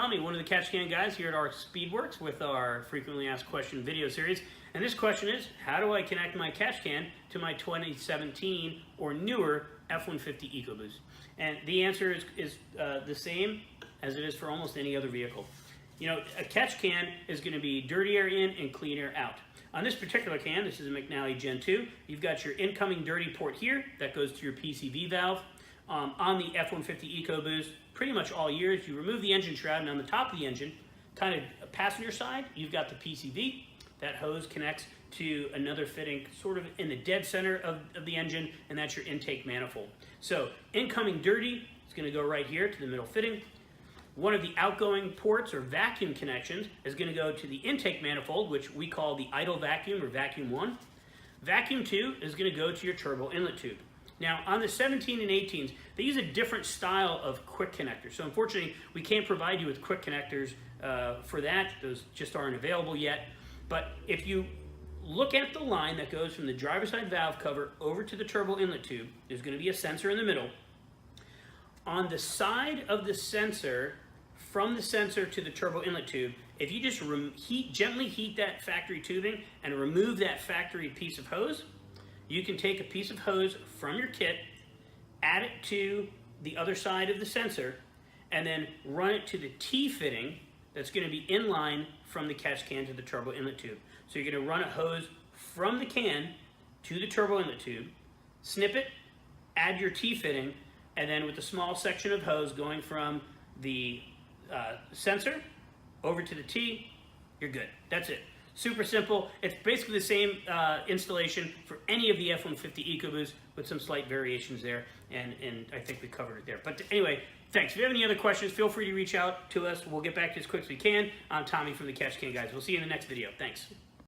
Tommy, one of the catch can guys here at our Speedworks with our frequently asked question video series. And this question is, how do I connect my catch can to my 2017 or newer F-150 Ecoboost? And the answer is the same as it is for almost any other vehicle. You know, a catch can is going to be dirty air in and clean air out. On this particular can, this is a McNally Gen 2, you've got your incoming dirty port here that goes to your PCV valve. On the F-150 Ecoboost, pretty much all years, you remove the engine shroud, and on the top of the engine, kind of passenger side, you've got the PCV. That hose connects to another fitting sort of in the dead center of the engine, and that's your intake manifold. So incoming dirty is going to go right here to the middle fitting. One of the outgoing ports or vacuum connections is going to go to the intake manifold, which we call the idle vacuum or vacuum 1. Vacuum 2 is going to go to your turbo inlet tube. Now, on the 17 and 18s, they use a different style of quick connector. So unfortunately, we can't provide you with quick connectors for that. Those just aren't available yet. But if you look at the line that goes from the driver's side valve cover over to the turbo inlet tube, there's going to be a sensor in the middle. On the side of the sensor, from the sensor to the turbo inlet tube, if you just gently heat that factory tubing and remove that factory piece of hose, you can take a piece of hose from your kit, add it to the other side of the sensor, and then run it to the T-fitting that's going to be in line from the catch can to the turbo inlet tube. So you're going to run a hose from the can to the turbo inlet tube, snip it, add your T-fitting, and then with a small section of hose going from the sensor over to the T, you're good. That's it. Super simple. It's basically the same installation for any of the F-150 Ecoboost with some slight variations there, and I think we covered it there. But anyway, thanks. If you have any other questions, feel free to reach out to us. We'll get back to you as quick as we can. I'm Tommy from the Catch Can Guys. We'll see you in the next video. Thanks.